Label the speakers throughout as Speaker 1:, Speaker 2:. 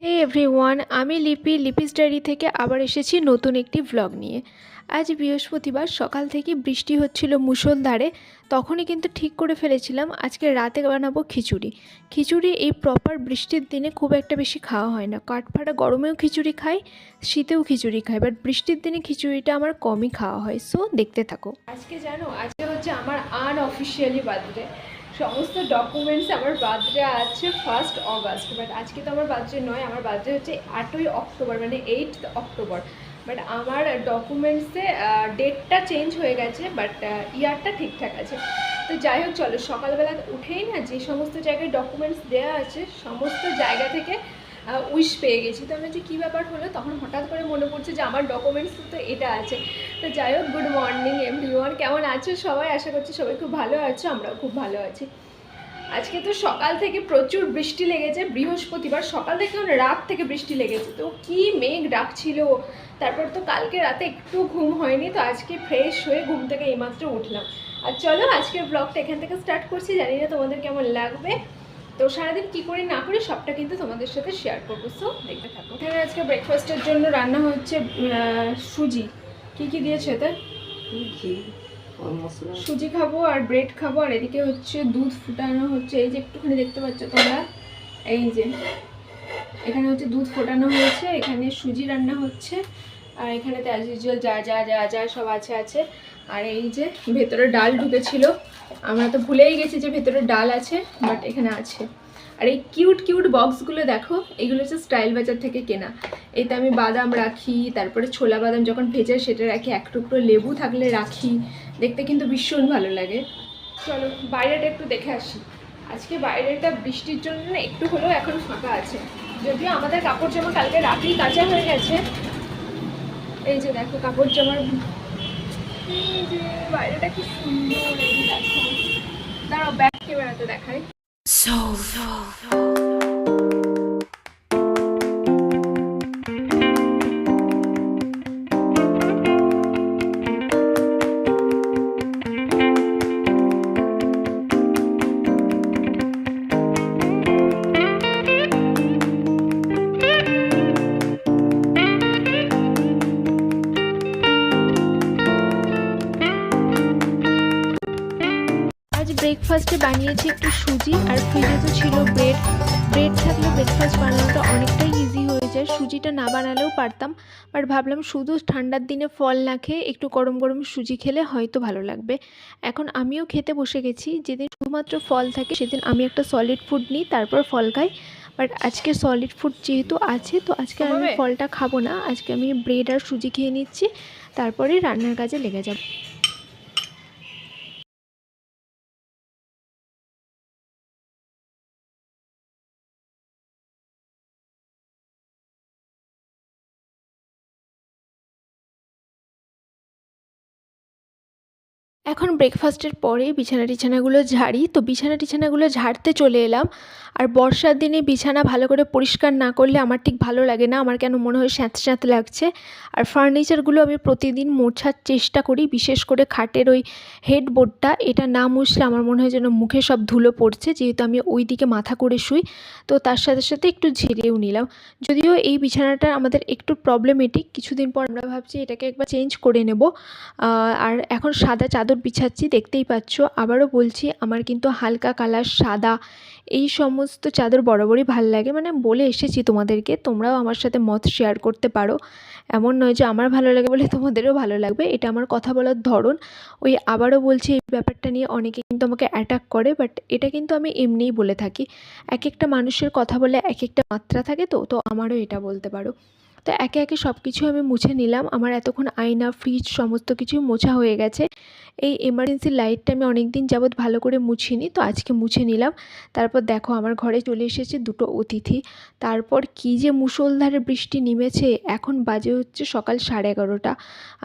Speaker 1: হে everyone, আমি Lipi's diary থেকে আবার এসেছি নতুন একটি ভ্লগ নিয়ে। আজ বৃহস্পতিবার সকাল থেকে বৃষ্টি হচ্ছিল মুষলধারে। তখনই কিন্তু ঠিক করে ফেলেছিলাম আজকে রাতে বানাবো খিচুড়ি। খিচুড়ি এই প্রপার বৃষ্টির দিনে খুব একটা বেশি খাওয়া হয় না। কাঠফাটা গরমেও খিচুড়ি খাই, শীতেও খিচুড়ি খাই, বাট বৃষ্টির দিনে খিচুড়িটা আমার কমই খাওয়া হয়। সো দেখতে থাকো। আজকে জানো, আজকে হচ্ছে আমার আনঅফিসিয়ালি বার্থডে। সমস্ত ডকুমেন্টস আমার বার্থডে আছে 1 আগস্ট, বাট আজকে তো আমার বার্থডে নয়, আমার বার্থডে হচ্ছে 8 অক্টোবর, মানে 8 অক্টোবর। বাট আমার ডকুমেন্টসে ডেটটা চেঞ্জ হয়ে গেছে, বাট ইয়ারটা ঠিকঠাক আছে। তো যাই হোক, চলো সকালবেলা উঠেই না যে সমস্ত জায়গায় ডকুমেন্টস দেওয়া আছে সমস্ত জায়গা থেকে উইশ পেয়ে গেছি। তো আমি যে কী ব্যাপার হলো, তখন হঠাৎ করে মনে পড়ছে যে আমার ডকুমেন্টস তো এটা আছে। তো যাই হোক, গুড মর্নিং এভরিওয়ান, কেমন আছো সবাই? আশা করছি সবাই খুব ভালো আছো, আমরাও খুব ভালো আছি। আজকে তো সকাল থেকে প্রচুর বৃষ্টি লেগেছে। বৃহস্পতিবার সকাল থেকে রাত থেকে বৃষ্টি লেগেছে, তো কি মেঘ ডাকছিল। তারপর তো কালকে রাতে একটু ঘুম হয়নি, তো আজকে ফ্রেশ হয়ে ঘুম থেকে এইমাত্র উঠলাম। আর চলো আজকের ব্লগটা এখান থেকে স্টার্ট করছি, জানি না তোমাদের কেমন লাগবে। তো সারাদিন কী করি না করি সবটা কিন্তু তোমাদের সাথে শেয়ার করবো, সো দেখতে থাকো। এখানে আজকে ব্রেকফাস্টের জন্য রান্না হচ্ছে সুজি। কী কী দিয়েছে এতে? সুজি খাবো আর ব্রেড খাবো, আর এদিকে হচ্ছে দুধ ফুটানো হচ্ছে। এই যে একটুখানি দেখতে পাচ্ছ তোমরা, এই যে এখানে হচ্ছে দুধ ফোটানো হয়েছে, এখানে সুজি রান্না হচ্ছে, আর এখানে তো অ্যাজ ইউজুয়াল যা যা যা যা সব আছে। আর এই যে ভেতরে ডাল ঢুকেছিল, আমরা তো ভুলেই গেছি যে ভেতরে ডাল আছে, বাট এখানে আছে। আর এই কিউট কিউট বক্সগুলো দেখো, এগুলো হচ্ছে স্টাইল বাজার থেকে কেনা। এতে আমি বাদাম রাখি, তারপরে ছোলা বাদাম যখন ভেজে সেটা রাখি, এক টুকরো লেবু থাকলে রাখি, দেখতে কিন্তু ভীষণ ভালো লাগে। চলো বাইরেটা একটু দেখে আসি। আজকে বাইরেটা বৃষ্টির জন্য একটু হলেও এখন ফাঁকা আছে, যদিও আমাদের কাপড় জামা কালকে রাতেই কাঁচা হয়ে গেছে। এই যে দেখো কাপড় জামার, এই যে বাইরেটা কি সুন্দর, এই দেখো। দাঁড়াও ব্যাক ক্যামেরাতে দেখাই। ব্রেকফাস্টে বানিয়েছি একটু সুজি, আর ফ্রিজে তো ছিল ব্রেড। ব্রেড থাকলে ব্রেকফাস্ট বানানোটা অনেকটাই ইজি হয়ে যায়, সুজিটা না বানালেও পারতাম। বাট ভাবলাম শুধু ঠান্ডার দিনে ফল না খেয়ে একটু গরম গরম সুজি খেলে হয়তো ভালো লাগবে। এখন আমিও খেতে বসে গেছি। যেদিন শুধুমাত্র ফল থাকে সেদিন আমি একটা সলিড ফুড নিই, তারপর ফল খাই। বাট আজকে সলিড ফুড যেহেতু আছে, তো আজকে আমি ফলটা খাবো না, আজকে আমি ব্রেড আর সুজি খেয়ে নিচ্ছি, তারপরে রান্নার কাজে লেগে যাব। এখন ব্রেকফাস্টের পরে বিছানা টিছানাগুলো ঝাড়ি, তো বিছানা টিছানাগুলো ঝাড়তে চলে এলাম। আর বর্ষার দিনে বিছানা ভালো করে পরিষ্কার না করলে আমার ঠিক ভালো লাগে না, আমার কেন মনে হয় স্যাঁত স্যাঁত লাগছে। আর ফার্নিচারগুলো আমি প্রতিদিন মোছার চেষ্টা করি, বিশেষ করে খাটের ওই হেডবোর্ডটা, এটা না মুছলে আমার মনে হয় যেন মুখে সব ধুলো পড়ছে, যেহেতু আমি ওই দিকে মাথা করে শুই। তো তার সাথে সাথে একটু ঝেড়েও নিলাম। যদিও এই বিছানাটা আমাদের একটু প্রবলেমেটিক, কিছুদিন পর আমরা ভাবছি এটাকে একবার চেঞ্জ করে নেব। আর এখন সাদা চাদর বিছাচ্ছি, দেখতেই পাচ্ছ। আবারও বলছি, আমার কিন্তু হালকা কালার সাদা এই সমস্ত চাদর বরাবরই ভাল লাগে, মানে বলে এসেছি তোমাদেরকে, তোমরাও আমার সাথে মত শেয়ার করতে পারো। এমন নয় যে আমার ভালো লাগে বলে তোমাদেরও ভালো লাগবে, এটা আমার কথা বলার ধরন। ওই আবারও বলছি, এই ব্যাপারটা নিয়ে অনেকে কিন্তু আমাকে অ্যাটাক করে, বাট এটা কিন্তু আমি এমনিই বলে থাকি। এক একটা মানুষের কথা বলে এক একটা মাত্রা থাকে, তো আমারও এটা বলতে পারো। তো একে একে সব কিছু আমি মুছে নিলাম। আমার এতক্ষণ আয়না, ফ্রিজ সমস্ত কিছুই মোছা হয়ে গেছে। এই এমার্জেন্সি লাইটটা আমি অনেক দিন যাবৎ ভালো করে মুছিনি, তো আজকে মুছে নিলাম। তারপর দেখো আমার ঘরে চলে এসেছে দুটো অতিথি। তারপর কী যে মুষলধারে বৃষ্টি নেমেছে, এখন বাজে হচ্ছে সকাল 11:30।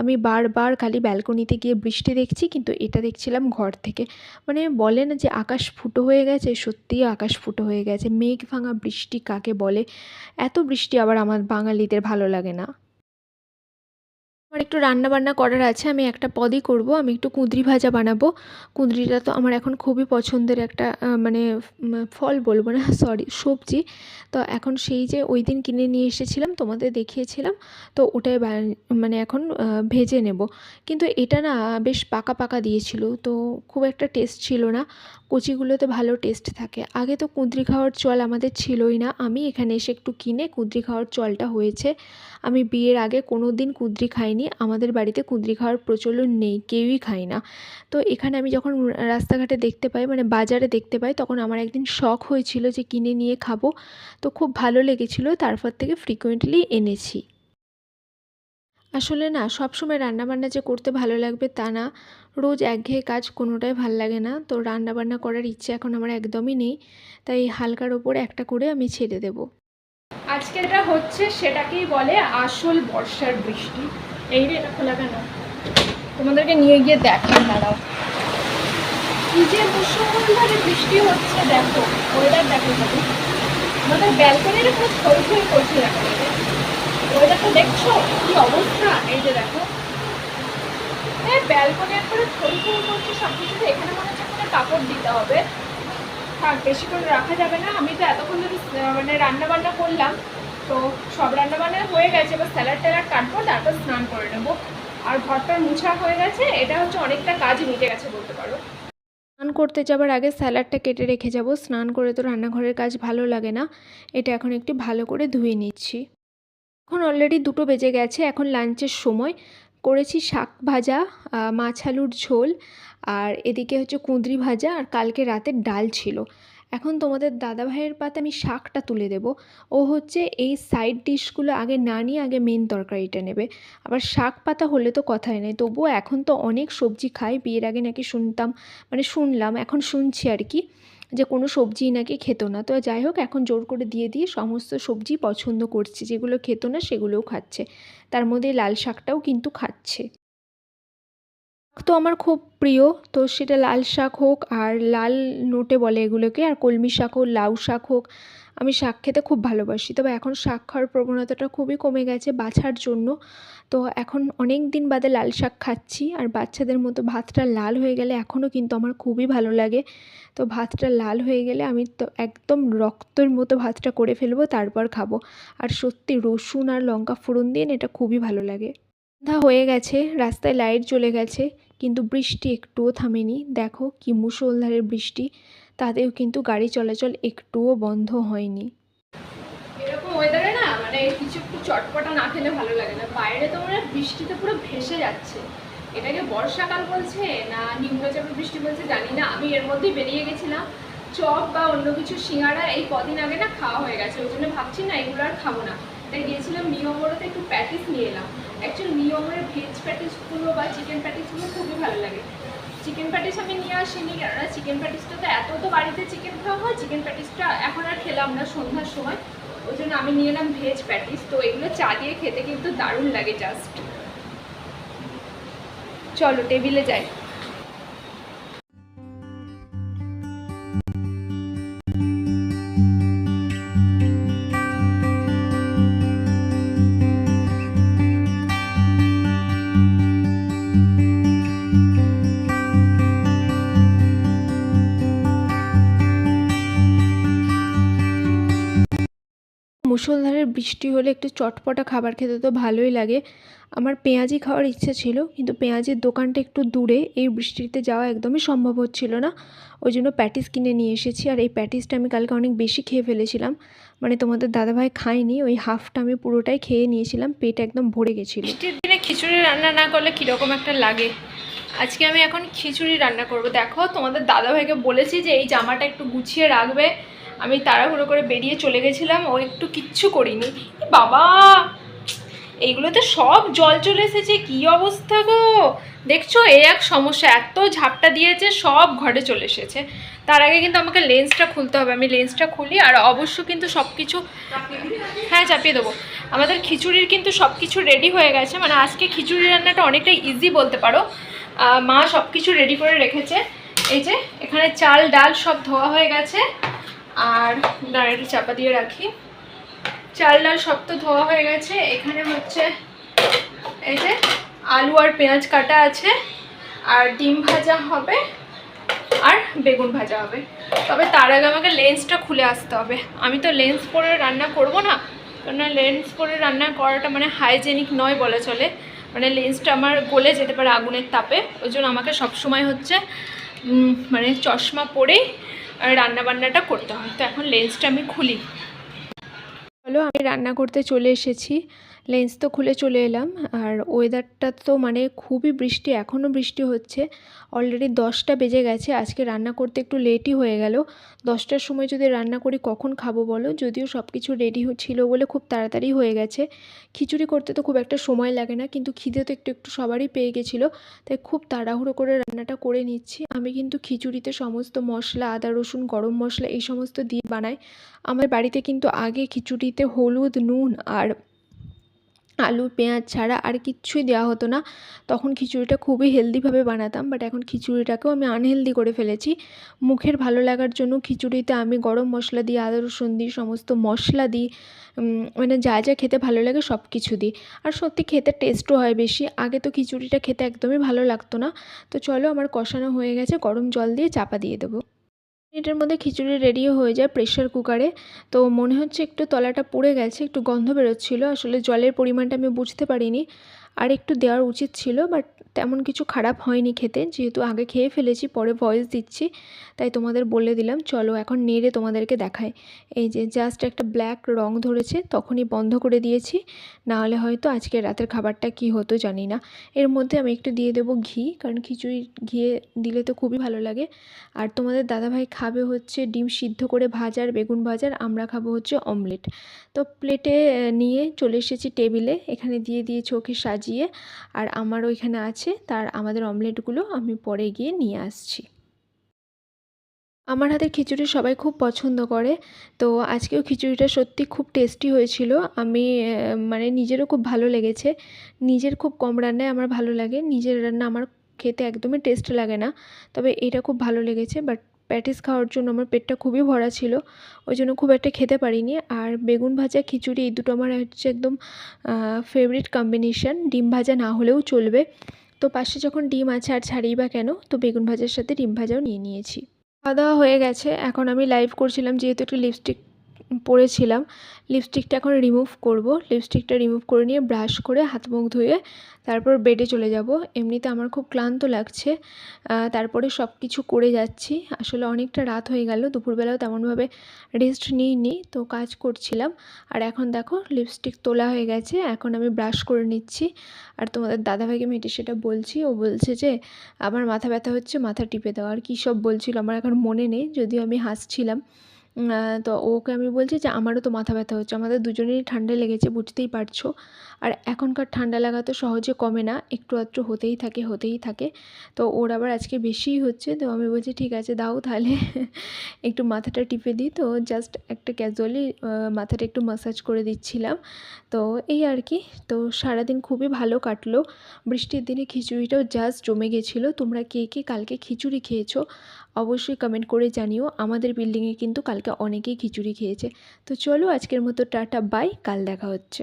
Speaker 1: আমি বারবার খালি ব্যালকনিতে গিয়ে বৃষ্টি দেখছি, কিন্তু এটা দেখছিলাম ঘর থেকে। মানে বলে না যে আকাশ ফুটো হয়ে গেছে, সত্যিই আকাশ ফুটো হয়ে গেছে। মেঘ ভাঙা বৃষ্টি কাকে বলে? এত বৃষ্টি আবার আমার বাঙালিদের ভালো লাগে না। আমার একটু রান্না বান্না করার আছে, আমি একটা পদই করব। আমি একটু কুঁদরি ভাজা বানাবো। কুঁদরিটা তো আমার এখন খুবই পছন্দের একটা মানে ফল বলবো না, সরি, সবজি। তো এখন সেই যে ওই দিন কিনে নিয়ে এসেছিলাম, তোমাদের দেখিয়েছিলাম, তো ওটাই মানে এখন ভেজে নেব। কিন্তু এটা না বেশ পাকা পাকা দিয়েছিল, তো খুব একটা টেস্ট ছিল না। কচিগুলোতে ভালো টেস্ট থাকে। আগে তো কুঁদরি খাওয়ার চল আমাদের ছিলই না, আমি এখানে এসে একটু কিনে কুঁদরি খাওয়ার চলটা হয়েছে। আমি বিয়ের আগে কোনো দিন কুঁদরি খাইনি, আমাদের বাড়িতে কুঁদরি খাওয়ার প্রচলন নেই, কেউই খায় না। তো এখানে আমি যখন রাস্তাঘাটে দেখতে পাই, মানে বাজারে দেখতে পাই, তখন আমার একদিন শখ হয়েছিল যে কিনে নিয়ে খাবো। তো খুব ভালো লেগেছিল, তারপর থেকে ফ্রিকোয়েন্টলি এনেছি। আসলে না সবসময় রান্নাবান্না যে করতে ভালো লাগবে তা না, রোজ একঘেয়ে কাজ কোনোটাই ভাল লাগে না। তো রান্নাবান্না করার ইচ্ছে এখন আমার একদমই নেই, তাই হালকার ওপর একটা করে আমি ছেড়ে দেবো। আজকে এটা হচ্ছে সেটাকেই বলে আসল বর্ষার বৃষ্টি। এই রে, এটা খোলা কেন? তোমাদেরকে নিয়ে গিয়ে দেখান, দাঁড়াও। কি যে মুষলধারে বৃষ্টি হচ্ছে, দেখো ওয়েদার দেখো। আমাদের ব্যালকনির পুরো থই থই করছে, দেখো ওয়েদারটা দেখছো কি অবস্থা? এই যে দেখো, ব্যালকনির পুরো থই থই করছে সব কিছুতে। এখানে মনে হচ্ছে একটা কাপড় দিতে হবে। থাক, বেশি করে রাখা যাবে না। আমি তো এতক্ষণ ধরে মানে রান্না বান্না করলাম, তো সব রান্না বান্না হয়ে গেছে। এবার স্যালাড ট্যালাড কাটবো, তারপর স্নান করে নেবো। আর ঘরটার মুছা হয়ে গেছে, এটা হচ্ছে অনেকটা কাজ মিটে গেছে বলতে পারো। স্নান করতে যাবার আগে স্যালাডটা কেটে রেখে যাব, স্নান করে তো রান্নাঘরের কাজ ভালো লাগে না। এটা এখন একটু ভালো করে ধুয়ে নিচ্ছি। এখন অলরেডি 2টো বেজে গেছে, এখন লাঞ্চের সময়। করেছি শাক ভাজা, মাছ আলুর ঝোল, আর এদিকে হচ্ছে কুঁদরি ভাজা, আর কালকে রাতের ডাল ছিল। এখন তোমাদের দাদাভাইয়ের পাতে আমি শাকটা তুলে দেব। ও হচ্ছে এই সাইড ডিশগুলো আগে না নিয়ে আগে মেন তরকারিটা নেবে। আবার শাক পাতা হলে তো কথাই নেই। তবুও এখন তো অনেক সবজি খায়, বিয়ের আগে নাকি শুনতাম, মানে শুনলাম, এখন শুনছি আর কি, যে কোনো সবজিই নাকি খেত না। তো যাই হোক, এখন জোর করে দিয়ে দিয়ে সমস্ত সবজি পছন্দ করছে, যেগুলো খেত না সেগুলোও খাচ্ছে। তার মধ্যে লাল শাকটাও কিন্তু খাচ্ছে। শাক তো আমার খুব প্রিয়, তো সেটা লাল শাক হোক, আর লাল নোটে বলে এগুলোকে, আর কলমি শাক হোক, লাউ শাক হোক, আমি শাক খেতে খুব ভালোবাসি। তবে এখন শাক খাওয়ার প্রবণতাটা খুবই কমে গেছে বাছার জন্য। তো এখন অনেক দিন বাদে লাল শাক খাচ্ছি। আর বাচ্চাদের মতো ভাতটা লাল হয়ে গেলে এখনও কিন্তু আমার খুবই ভালো লাগে। তো ভাতটা লাল হয়ে গেলে আমি তো একদম রক্তের মতো ভাতটা করে ফেলবো, তারপর খাবো। আর সত্যি রসুন আর লঙ্কা ফোড়ন দিয়ে এটা খুবই ভালো লাগে। সন্ধ্যা হয়ে গেছে, রাস্তায় লাইট জ্বলে গেছে, কিন্তু বৃষ্টি একটুও থামেনি। দেখো কি মুষলধারে বৃষ্টি, তাতেও কিন্তু গাড়ি চলাচল একটুও বন্ধ হয়নি। এরকম ওয়েদারে না মানে কিছু একটু চটপটা না খেলে ভালো লাগে না। বাইরে তো মানে বৃষ্টিতে পুরো ভেসে যাচ্ছে। এটাকে বর্ষাকাল বলছে না নিম্নচাপের বৃষ্টি বলছে জানি না। আমি এর মধ্যেই বেরিয়ে গেছিলাম, চপ বা অন্য কিছু সিঙ্গাড়া এই কদিন আগে না খাওয়া হয়ে গেছে, ওই জন্য ভাবছি না এগুলো আর খাবো না। তাই গিয়েছিলাম নিয়মরতে, একটু প্যাটিস নিয়ে এলাম। অ্যাকচুয়ালি নিয়মের ভেজ প্যাটিসগুলো বা চিকেন প্যাটিসগুলো খুবই ভালো লাগে। চিকেন প্যাটিস আমি নিয়ে আসিনি, কেননা চিকেন প্যাটিসটা তো এত তো বাড়িতে চিকেন খাওয়া হয়, চিকেন প্যাটিসটা এখন আর খেলাম না সন্ধ্যার সময়, ওই জন্য আমি নিয়ে এলাম ভেজ প্যাটিস। তো এগুলো চা দিয়ে খেতে কিন্তু দারুণ লাগে জাস্ট। চলো টেবিলে যাই। মুষলধারে বৃষ্টি হলে একটু চটপটা খাবার খেতে তো ভালোই লাগে। আমার পেঁয়াজি খাওয়ার ইচ্ছে ছিল, কিন্তু পেঁয়াজির দোকানটা একটু দূরে, এই বৃষ্টিতে যাওয়া একদমই সম্ভব হচ্ছিল না। ওই জন্য প্যাটিস কিনে নিয়ে এসেছি। আর এই প্যাটিসটা আমি কালকে অনেক বেশি খেয়ে ফেলেছিলাম, মানে তোমাদের দাদাভাই খায়নি, ওই হাফটা আমি পুরোটাই খেয়ে নিয়েছিলাম, পেট একদম ভরে গেছিলো। বৃষ্টির দিনে খিচুড়ি রান্না না করলে কীরকম একটা লাগে। আজকে আমি এখন খিচুড়ি রান্না করব। দেখো তোমাদের দাদাভাইকে বলেছি যে এই জামাটা একটু গুছিয়ে রাখবে, আমি তাড়াহুড়ো করে বেরিয়ে চলে গেছিলাম, ও একটু কিচ্ছু করিনি। বাবা, এইগুলোতে সব জল চলে এসেছে, কি অবস্থা গো! দেখছো, এই এক সমস্যা, এত ঝাপটা দিয়েছে সব ঘরে চলে এসেছে। তার আগে কিন্তু আমাকে লেন্সটা খুলতে হবে, আমি লেন্সটা খুলি। আর অবশ্য কিন্তু সব কিছু, হ্যাঁ চাপিয়ে দেবো। আমাদের খিচুড়ির কিন্তু সব কিছু রেডি হয়ে গেছে, মানে আজকে খিচুড়ি রান্নাটা অনেকটা ইজি বলতে পারো। মা সব কিছু রেডি করে রেখেছে। এই যে এখানে চাল ডাল সব ধোয়া হয়ে গেছে। আর দাঁড়াটা চাপা দিয়ে রাখি। চাল ডাল সব তো ধোয়া হয়ে গেছে। এখানে হচ্ছে এই যে আলু আর পেঁয়াজ কাটা আছে, আর ডিম ভাজা হবে, আর বেগুন ভাজা হবে। তবে তার আগে আমাকে লেন্সটা খুলে আসতে হবে। আমি তো লেন্স পরে রান্না করব না, কেননা লেন্স পরে রান্না করাটা মানে হাইজেনিক নয় বলে চলে। মানে লেন্সটা আমার গলে যেতে পারে আগুনের তাপে, ওই জন্য আমাকে সবসময় হচ্ছে মানে চশমা পরেই রান্নাবান্নাটা করতে হয়। তো এখন লেন্সটা আমি খুলি। চলো, আমি রান্না করতে চলে এসেছি। লেন্স তো খুলে চলে এলাম। আর ওয়েদারটা তো মানে খুবই বৃষ্টি, এখনও বৃষ্টি হচ্ছে। অলরেডি 10টা বেজে গেছে। আজকে রান্না করতে একটু লেটই হয়ে গেল। 10টার সময় যদি রান্না করি কখন খাবো বলো? যদিও সব কিছু রেডি ছিল বলে খুব তাড়াতাড়ি হয়ে গেছে। খিচুড়ি করতে তো খুব একটা সময় লাগে না, কিন্তু খিদে তো একটু একটু সবারই পেয়ে গেছিলো, তাই খুব তাড়াহুড়ো করে রান্নাটা করে নিচ্ছি। আমি কিন্তু খিচুড়িতে সমস্ত মশলা, আদা রসুন, গরম মশলা এই সমস্ত দিয়ে বানাই। আমার বাড়িতে কিন্তু আগে খিচুড়িতে হলুদ, নুন আর আলু পেঁয়াজ ছাড়া আর কিচ্ছুই দেওয়া হতো না। তখন খিচুড়িটা খুবই হেলদিভাবে বানাতাম, বাট এখন খিচুড়িটাকেও আমি আনহেলদি করে ফেলেছি। মুখের ভালো লাগার জন্য খিচুড়িতে আমি গরম মশলা দিই, আদা রসুন দিই, সমস্ত মশলা দিই, মানে যা যা খেতে ভালো লাগে সব কিছু দিই। আর সত্যি খেতে টেস্টও হয় বেশি। আগে তো খিচুড়িটা খেতে একদমই ভালো লাগতো না। তো চলো, আমার কষানো হয়ে গেছে, গরম জল দিয়ে চাপা দিয়ে দেবো। মিনিটের মধ্যে খিচুড়ি রেডিও হয়ে যায় প্রেশার কুকারে। তো মনে হচ্ছে একটু তলাটা পুড়ে গেছে, একটু গন্ধ বেরোচ্ছিলো। আসলে জলের পরিমাণটা আমি বুঝতে পারিনি, আর একটু দেওয়ার উচিত ছিল, বাট তেমন কিছু খারাপ হয়নি খেতে। যেহেতু আগে খেয়ে ফেলেছি, পরে ভয়েস দিচ্ছি, তাই তোমাদের বলে দিলাম। চলো এখন নেড়ে তোমাদেরকে দেখায়। এই যে জাস্ট একটা ব্ল্যাক রং ধরেছে, তখনই বন্ধ করে দিয়েছি। নাহলে হয়তো আজকে রাতের খাবারটা কি হতো জানি না। এর মধ্যে আমি একটু দিয়ে দেবো ঘি, কারণ খিচুড়ি ঘিয়ে দিলে তো খুবই ভালো লাগে। আর তোমাদের দাদাভাই খাবে হচ্ছে ডিম সিদ্ধ করে ভাজার, বেগুন ভাজার, আমরা খাবো হচ্ছে অমলেট। তো প্লেটে নিয়ে চলে এসেছি টেবিলে, এখানে দিয়ে দিয়েছি ওকে সাজিয়ে। আর আমারও এখানে আছে, তার আমাদের অমলেটগুলো আমি পরে গিয়ে নিয়ে আসছি। আমার হাতের খিচুড়ি সবাই খুব পছন্দ করে। তো আজকেও খিচুড়িটা সত্যি খুব টেস্টি হয়েছিল। আমি মানে নিজেরও খুব ভালো লেগেছে। নিজের খুব কম রান্নায় আমার ভালো লাগে, নিজের রান্না আমার খেতে একদমই টেস্ট লাগে না। তবে এটা খুব ভালো লেগেছে। বাট প্যাটিস খাওয়ার জন্য আমার পেটটা খুবই ভরা ছিল, ওই জন্য খুব একটা খেতে পারিনি। আর বেগুন ভাজা খিচুড়ি এই দুটো আমার হচ্ছে একদম ফেভারিট কম্বিনেশান। ডিম ভাজা না হলেও চলবে। তো পাশে যখন ডিম আছে আর ছাড়িই বা কেন, তো বেগুন ভাজার সাথে ডিম ভাজাও নিয়ে নিয়েছি। খাওয়া দাওয়া হয়ে গেছে। এখন আমি লাইভ করছিলাম, যেহেতু একটু লিপস্টিক পরেছিলাম। লিপস্টিকটা এখন রিমুভ করব। লিপস্টিকটা রিমুভ করে নিয়ে ব্রাশ করে হাত মুখ ধুয়ে তারপর বেডে চলে যাব। এমনিতে আমার খুব ক্লান্ত লাগছে, তারপরে সব কিছু করে যাচ্ছি। আসলে অনেকটা রাত হয়ে গেল, দুপুরবেলাও তেমনভাবে রেস্ট নিইনি, তো কাজ করছিলাম। আর এখন দেখো লিপস্টিক তোলা হয়ে গেছে, এখন আমি ব্রাশ করে নিচ্ছি। আর তোমাদের দাদাভাইকে আমি এটা সেটা বলছি, ও বলছে যে আমার মাথা ব্যথা হচ্ছে, মাথা টিপে দাও, আর কী সব বলছিল আমার এখন মনে নেই, যদিও আমি হাসছিলাম। তো ওকে আমি বলছি যে আমারও তো মাথা ব্যথা হচ্ছে, আমাদের দুজনেরই ঠান্ডা লেগেছে, বুঝতেই পারছো। আর এখনকার ঠান্ডা লাগা তো সহজে কমে না, একটু আধটু হতেই থাকে হতেই থাকে। তো ওর আবার আজকে বেশিই হচ্ছে। তো আমি বলছি ঠিক আছে দাও তাহলে একটু মাথাটা টিপে দিই। তো জাস্ট একটা ক্যাজুয়ালি মাথাটা একটু ম্যাসাজ করে দিচ্ছিলাম। তো এই আর কি। তো সারাদিন খুবই ভালো কাটলো। বৃষ্টির দিনে খিচুড়িটাও জাস্ট জমে গেছিলো। তোমরা কে কে কালকে খিচুড়ি খেয়েছো অবশ্যই কমেন্ট করে জানিও। আমাদের বিল্ডিংয়ে কিন্তু কালকে অনেকেই খিচুড়ি খেয়েছে। তো চলো আজকের মতো টাটা বাই, কাল দেখা হচ্ছে।